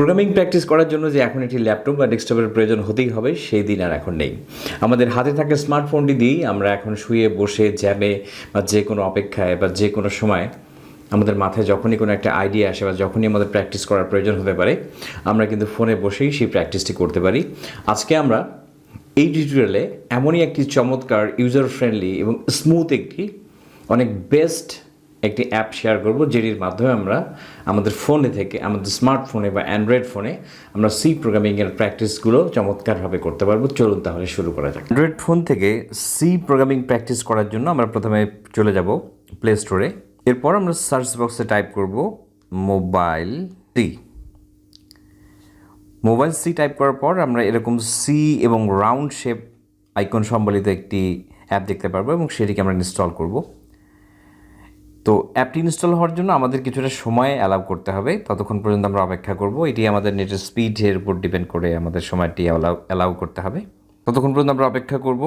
Programming practice করার জন্য যে এখন একটি ল্যাপটপ বা ডেস্কটপের প্রয়োজন হতেই হবে সেই দিন আর এখন নেই। আমাদের হাতে থাকা স্মার্টফোনটি দিয়েই আমরা এখন শুয়ে বসে জ্যামে বা যে কোনো অপেক্ষায় বা যে কোনো সময় আমাদের মাথায় যখনই কোনো একটা আইডিয়া আসে বা যখনই আমাদের প্র্যাকটিস করার প্রয়োজন হতে পারে আমরা কিন্তু ফোনে বসেই সেই প্র্যাকটিসটি করতে পারি। আজকে আমরা এই টিউটোরিয়ালে এমনই একটি চমৎকার ইউজার ফ্রেন্ডলি এবং স্মুথ একটি অনেক বেস্ট একটি অ্যাপ শেয়ার করব, যেটির মাধ্যমে আমরা আমাদের ফোনে থেকে আমাদের স্মার্টফোনে বা অ্যান্ড্রয়েড ফোনে আমরা সি প্রোগ্রামিংয়ের প্র্যাকটিসগুলো চমৎকারভাবে করতে পারবো। চলুন তাহলে শুরু করা যাক। অ্যান্ড্রয়েড ফোন থেকে সি প্রোগ্রামিং প্র্যাকটিস করার জন্য আমরা প্রথমে চলে যাব প্লে স্টোরে। এরপর আমরা সার্চ বক্সে টাইপ করব মোবাইল সি টাইপ করার পর আমরা এরকম সি এবং রাউন্ড শেপ আইকন সম্বলিত একটি অ্যাপ দেখতে পারবো এবং সেটিকে আমরা ইনস্টল করব। তো অ্যাপটি ইনস্টল হওয়ার জন্য আমাদের কিছুটা সময় অ্যালাউ করতে হবে, ততক্ষণ পর্যন্ত আমরা অপেক্ষা করব। এটি আমাদের নেটের স্পিডের উপর ডিপেন্ড করে আমাদের সময়টি অ্যালাউ করতে হবে, ততক্ষণ পর্যন্ত আমরা অপেক্ষা করব।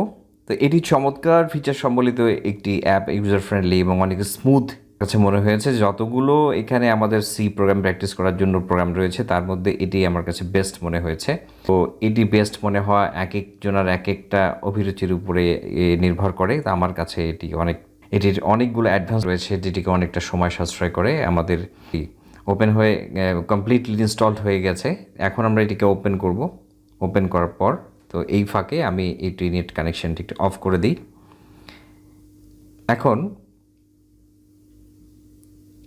তো এটি চমৎকার ফিচার সম্বলিত একটি অ্যাপ, ইউজার ফ্রেন্ডলি এবং অনেক স্মুথ কাছে মনে হয়েছে। যতগুলো এখানে আমাদের সি প্রোগ্রাম প্র্যাকটিস করার জন্য প্রোগ্রাম রয়েছে তার মধ্যে এটি আমার কাছে বেস্ট মনে হয়েছে। তো এটি বেস্ট মনে হওয়া এক একজনের এক একটা অভিরুচির উপরে নির্ভর করে। তো আমার কাছে এটির অনেকগুলো অ্যাডভান্স রয়েছে, যেটিকে অনেকটা সময় সাশ্রয় করে। আমাদের ওপেন হয়ে কমপ্লিটলি ইনস্টলড হয়ে গেছে। এখন আমরা এটিকে ওপেন করব। ওপেন করার পর তো এই ফাঁকে আমি এটি নেট কানেকশনটি একটু অফ করে দিই। এখন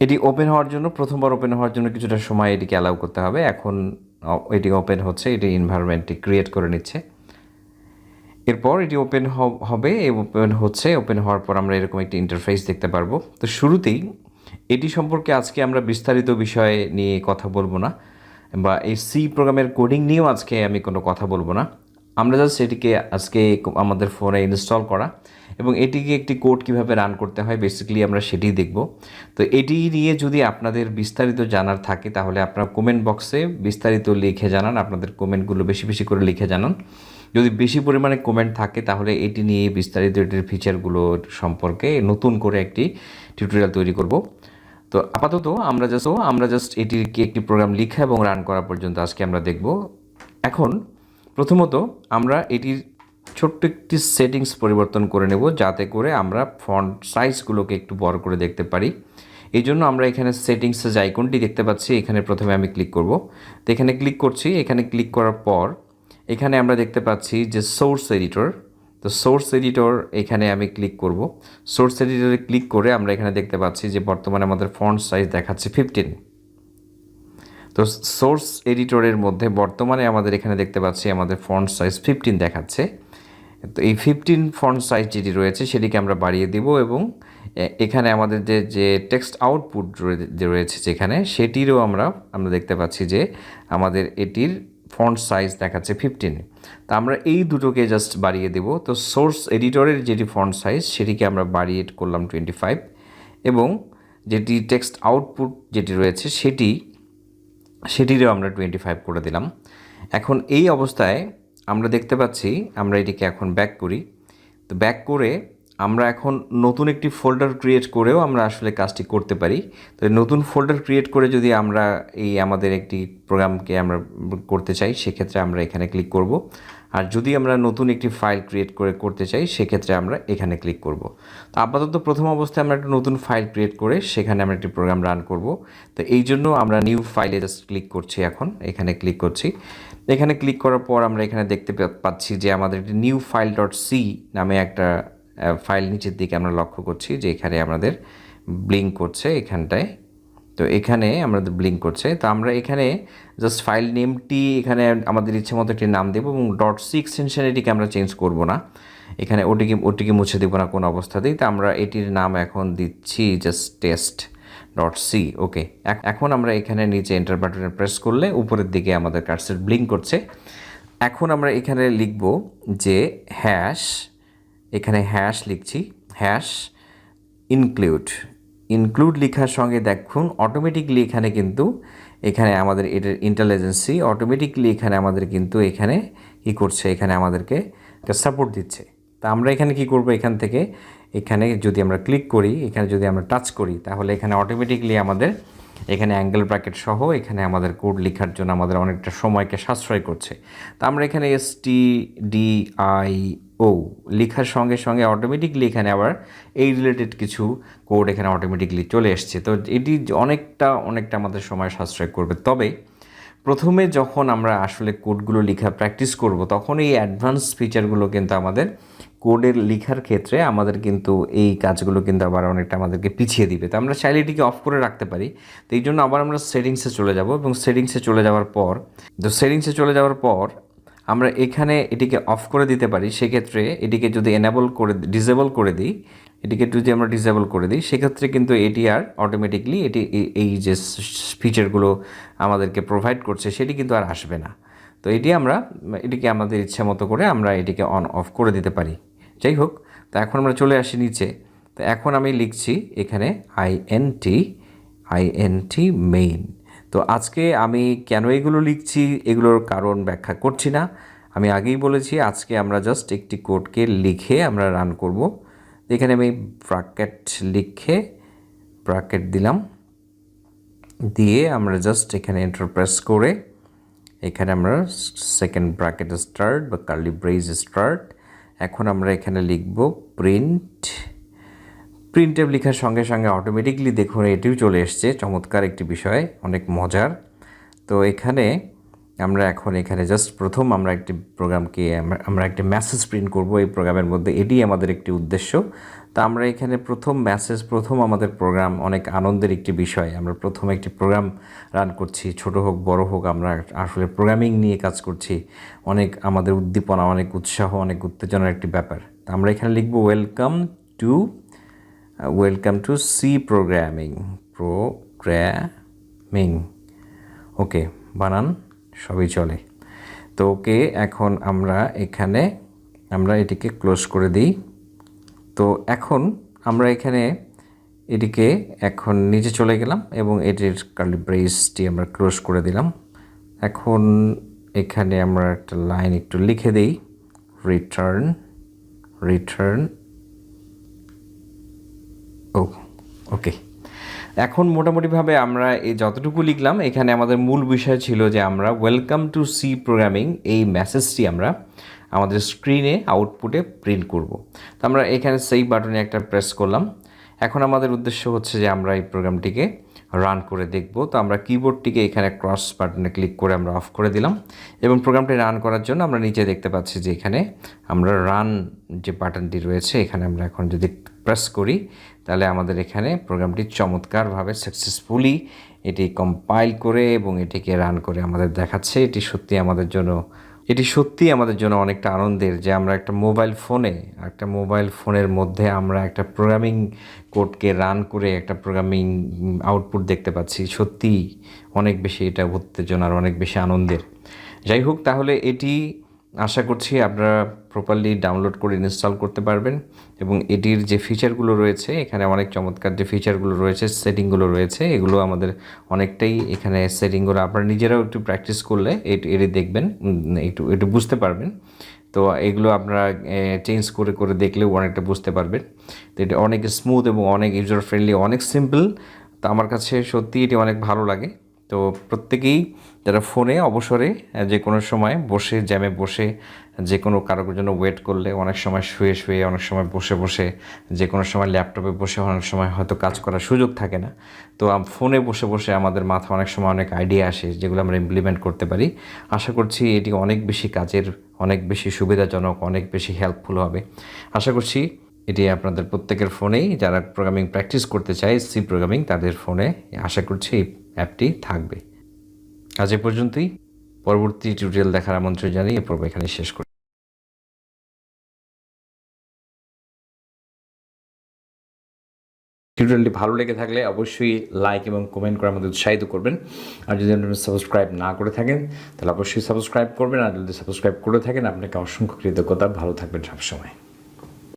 এটি ওপেন হওয়ার জন্য প্রথমবার ওপেন হওয়ার জন্য কিছুটা সময় এটিকে অ্যালাউ করতে হবে। এখন এটি ওপেন হচ্ছে, এটি এনভায়রনমেন্টটি ক্রিয়েট করে নিচ্ছে। এরপর এটি ওপেন হবে, ওপেন হচ্ছে। ওপেন হওয়ার পর আমরা এরকম একটি ইন্টারফেস দেখতে পারবো। তো শুরুতেই এটি সম্পর্কে আজকে আমরা বিস্তারিত বিষয় নিয়ে কথা বলবো না, বা এই সি প্রোগ্রামের কোডিং নিয়েও আজকে আমি কোনো কথা বলবো না। আমরা জাস্ট এটিকে আজকে আমাদের ফোনে ইনস্টল করা এবং এটিকে একটি কোড কীভাবে রান করতে হয় বেসিক্যালি আমরা সেটিই দেখব। তো এটি নিয়ে যদি আপনাদের বিস্তারিত জানার থাকে তাহলে আপনারা কমেন্ট বক্সে বিস্তারিত লিখে জানান, আপনাদের কমেন্টগুলো বেশি বেশি করে লিখে জানান। যদি বেশি পরিমাণে কমেন্ট থাকে তাহলে এটি নিয়ে বিস্তারিত এটির ফিচারগুলো সম্পর্কে নতুন করে একটি টিউটোরিয়াল তৈরি করব। তো আপাতত আমরা জাস্ট এটিকে একটি প্রোগ্রাম লেখা এবং রান করা পর্যন্ত আজকে আমরা দেখব। এখন প্রথমত আমরা এটির ছোট্ট একটি সেটিংস পরিবর্তন করে নেব, যাতে করে আমরা ফন্ট সাইজগুলোকে একটু বড় করে দেখতে পারি। এই জন্য আমরা এখানে সেটিংসের যে আইকনটি দেখতে পাচ্ছি, এখানে প্রথমে আমি ক্লিক করব। তো এখানে ক্লিক করছি। এখানে ক্লিক করার পর এখানে আমরা দেখতে পাচ্ছি যে সোর্স এডিটর। তো সোর্স এডিটর এখানে আমি ক্লিক করব। সোর্স এডিটরে ক্লিক করে আমরা এখানে দেখতে পাচ্ছি যে বর্তমানে আমাদের ফন্ট সাইজ দেখাচ্ছে 15। তো সোর্স এডিটরের মধ্যে বর্তমানে আমাদের এখানে দেখতে পাচ্ছি আমাদের ফন্ট সাইজ 15 দেখাচ্ছে। তো এই 15 ফন্ট সাইজ যেটি রয়েছে সেটিকে আমরা বাড়িয়ে দিব এবং এখানে আমাদের যে টেক্সট আউটপুট রয়েছে যেখানে, সেটিরও আমরা দেখতে পাচ্ছি যে আমাদের এটির ফন্ট সাইজ দেখাচ্ছে 15। তো আমরা এই দুটোকে জাস্ট বাড়িয়ে দেব। তো সোর্স এডিটরের যেটি ফন্ট সাইজ সেটিকে আমরা বাড়িয়ে করলাম 25 এবং যেটি টেক্সট আউটপুট যেটি রয়েছে সেটিরও আমরা 25 করে দিলাম। এখন এই অবস্থায় আমরা দেখতে পাচ্ছি, আমরা এটিকে এখন ব্যাক করি। তো ব্যাক করে আমরা এখন নতুন একটি ফোল্ডার ক্রিয়েট করেও আমরা আসলে কাজটি করতে পারি। তো নতুন ফোল্ডার ক্রিয়েট করে যদি আমরা আমাদের একটি প্রোগ্রামকে আমরা করতে চাই সেক্ষেত্রে আমরা এখানে ক্লিক করব। আর যদি আমরা নতুন একটি ফাইল ক্রিয়েট করতে চাই সেক্ষেত্রে আমরা এখানে ক্লিক করব। তো আপাতত প্রথম অবস্থায় আমরা একটা নতুন ফাইল ক্রিয়েট করে সেখানে আমরা একটি প্রোগ্রাম রান করব। তো এই জন্য আমরা নিউ ফাইলে জাস্ট ক্লিক করছি। এখন এখানে ক্লিক করছি। এখানে ক্লিক করার পর আমরা এখানে দেখতে পাচ্ছি যে আমাদের একটি নিউ ফাইল .c নামে একটা ফাইল নিচের দিকে আমরা লক্ষ্য করছি যে এখানে আমাদের ব্লিঙ্ক করছে এখানটায়। তো এখানে আমাদের ব্লিঙ্ক করছে। তো আমরা এখানে জাস্ট ফাইল নেমটি এখানে আমাদের ইচ্ছে মতো একটি নাম দেবো এবং .c এক্সটেনশন এটিকে আমরা চেঞ্জ করব না, এখানে ওটিকে মুছে দেবো না কোনো অবস্থাতেই। তো আমরা এটির নাম এখন দিচ্ছি জাস্ট test.c। ওকে, এখন আমরা এখানে নিচে এন্টার বাটনে প্রেস করলে উপরের দিকে আমাদের কার্সর ব্লিঙ্ক করছে। এখন আমরা এখানে লিখব যে এখানে হ্যাশ লিখছি, হ্যাশ ইনক্লুড লেখার সঙ্গে দেখুন অটোমেটিকলি এখানে আমাদের এটার ইন্টেলিজেন্সি অটোমেটিকলি আমাদের কিন্তু এখানে কী করছে, এখানে আমাদেরকে একটা সাপোর্ট দিচ্ছে। তা আমরা এখানে কি করব, এখানে যদি আমরা ক্লিক করি, এখানে যদি আমরা টাচ করি তাহলে এখানে অটোমেটিকলি আমাদের এখানে অ্যাঙ্গেল ব্র্যাকেট সহ এখানে আমাদের কোড লেখার জন্য আমাদের অনেকটা সময়কে সাশ্রয় করছে। তো আমরা এখানে stdio লেখার সঙ্গে সঙ্গে অটোমেটিকলি এখানে আবার এই রিলেটেড কিছু কোড এখানে অটোমেটিকলি চলে এসছে। তো এটি অনেকটা আমাদের সময় সাশ্রয় করবে। তবে প্রথমে যখন আমরা আসলে কোডগুলো লেখা প্র্যাকটিস করব তখন এই অ্যাডভান্স ফিচারগুলো কিন্তু আমাদের কোডের লেখার ক্ষেত্রে আমাদের কিন্তু এই কাজগুলো কিন্তু আবার অনেকটা আমাদেরকে পিছিয়ে দিবে। তো আমরা চাইলে এটিকে অফ করে রাখতে পারি। তো এই জন্য আবার আমরা সেটিংসে চলে যাব এবং সেটিংসে চলে যাওয়ার পর আমরা এখানে এটিকে অফ করে দিতে পারি। সেক্ষেত্রে এটিকে যদি ডিসেবল করে দিই, আমরা ডিসেবল করে দিই, সেক্ষেত্রে কিন্তু এটি আর অটোমেটিকলি এই যে ফিচারগুলো আমাদেরকে প্রোভাইড করছে সেটি কিন্তু আর আসবে না। তো এটিকে আমাদের ইচ্ছা মতো করে আমরা এটিকে অন অফ করে দিতে পারি। যাই হোক, তো এখন আমরা চলে আসি নিচে। তো এখন আমি লিখছি এখানে আইএনটি মেইন। তো আজকে আমি কেন এগুলো লিখছি এগুলোর কারণ ব্যাখ্যা করছি না। আমি আগেই বলেছি আজকে আমরা জাস্ট একটি কোডকে লিখে আমরা রান করব। এখানে আমি ব্র্যাকেট দিলাম, দিয়ে আমরা জাস্ট এখানে এন্টার প্রেস করে এখানে আমরা সেকেন্ড ব্র্যাকেট স্টার্ট বা কার্লি ব্রেস স্টার্ট। এখন আমরা এখানে লিখব প্রিন্টে লেখার সঙ্গে সঙ্গে অটোমেটিকলি দেখুন এটিও চলে এসছে। চমৎকার একটি বিষয়, অনেক মজার। তো এখানে জাস্ট প্রথম আমরা একটি প্রোগ্রামকে আমরা একটি মেসেজ প্রিন্ট করব এই প্রোগ্রামের মধ্যে, এটি আমাদের একটি উদ্দেশ্য। তো আমরা এখানে প্রথম আমাদের প্রোগ্রাম অনেক আনন্দের একটি বিষয়। আমরা প্রথম একটি প্রোগ্রাম রান করছি, ছোট হোক বড় হোক, আমরা আসলে প্রোগ্রামিং নিয়ে কাজ করছি। অনেক আমাদের উদ্দীপনা, অনেক উৎসাহ, অনেক উত্তেজনার একটি ব্যাপার। তো আমরা এখানে লিখব ওয়েলকাম টু সি প্রোগ্রামিং। ওকে, বানান সবই চলে। তো ওকে, এখন আমরা এটিকে ক্লোজ করে দিই। তো এখন আমরা এটিকে এখন নিচে চলে গেলাম এবং এটির কার্লি ব্রেসটি আমরা ক্লোজ করে দিলাম। এখন এখানে আমরা একটা লাইন একটু লিখে দিই, রিটার্ন। ওকে, এখন মোটামুটিভাবে আমরা এই যতটুকু লিখলাম এখানে আমাদের মূল বিষয় ছিল যে আমরা ওয়েলকাম টু সি প্রোগ্রামিং এই মেসেজটি আমরা আমাদের স্ক্রিনে আউটপুটে প্রিন্ট করব। তো আমরা এখানে সেই বাটনে একটা প্রেস করলাম। এখন আমাদের উদ্দেশ্য হচ্ছে যে আমরা এই প্রোগ্রামটিকে রান করে দেখব। তো আমরা কিবোর্ডটিকে এখানে ক্রস বাটনে ক্লিক করে আমরা অফ করে দিলাম এবং প্রোগ্রামটি রান করার জন্য আমরা নিচে দেখতে পাচ্ছি যে এখানে আমরা রান যে বাটনটি রয়েছে এখানে আমরা এখন যদি প্রেস করি তাহলে আমাদের এখানে প্রোগ্রামটি চমৎকারভাবে সাকসেসফুলি এটি কম্পাইল করে এবং এটিকে রান করে আমাদের দেখাচ্ছে। এটি সত্যি আমাদের জন্য অনেকটা আনন্দের যে আমরা একটা মোবাইল ফোনের মধ্যে আমরা একটা প্রোগ্রামিং কোডকে রান করে একটা প্রোগ্রামিং আউটপুট দেখতে পাচ্ছি। সত্যি অনেক বেশি এটা উত্তেজনার, অনেক বেশি আনন্দের। যাই হোক, তাহলে এটি আশা করছি আপনারা প্রপারলি ডাউনলোড করে ইনস্টল করতে পারবেন এবং এটির যে ফিচারগুলো রয়েছে এখানে অনেক চমৎকার যে ফিচারগুলো রয়েছে, সেটিংগুলো রয়েছে, এগুলো আমাদের অনেকটাই এখানে সেটিংগুলো আপনারা নিজেরাও একটু প্র্যাকটিস করলে এটি দেখবেন, একটু বুঝতে পারবেন। তো এগুলো আপনারা চেঞ্জ করে দেখলেও অনেকটা বুঝতে পারবেন। তো এটা অনেক স্মুথ এবং অনেক ইউজার ফ্রেন্ডলি, অনেক সিম্পল। তো আমার কাছে সত্যি এটি অনেক ভালো লাগে। তো প্রত্যেকেই যারা ফোনে অবসরে যে কোনো সময় জ্যামে বসে যে কোনো কারোর জন্য ওয়েট করলে, অনেক সময় শুয়ে অনেক সময় বসে যে কোনো সময় ল্যাপটপে বসে অনেক সময় হয়তো কাজ করার সুযোগ থাকে না। তো ফোনে বসে আমাদের মাথায় অনেক সময় অনেক আইডিয়া আসে যেগুলো আমরা ইমপ্লিমেন্ট করতে পারি। আশা করছি এটি অনেক বেশি কাজের, অনেক বেশি সুবিধাজনক, অনেক বেশি হেল্পফুল হবে। আশা করছি এটি আপনাদের প্রত্যেকের ফোনেই যারা প্রোগ্রামিং প্র্যাকটিস করতে চায়, সি প্রোগ্রামিং, তাদের ফোনে আশা করছি এই অ্যাপটি থাকবে। আজ এ পর্যন্তই। পরবর্তী টিউটোরিয়াল দেখার আমন্ত্রণ জানিয়ে পর্ব এখানে শেষ করি। টিউটোরিয়ালটি ভালো লেগে থাকলে অবশ্যই লাইক এবং কমেন্ট করে আমাদের উৎসাহিত করবেন। আর যদি আপনারা সাবস্ক্রাইব না করে থাকেন তাহলে অবশ্যই সাবস্ক্রাইব করবেন। আর যদি সাবস্ক্রাইব করে থাকেন আপনাকে অসংখ্য কৃতজ্ঞতা। ভালো থাকবেন সবসময়।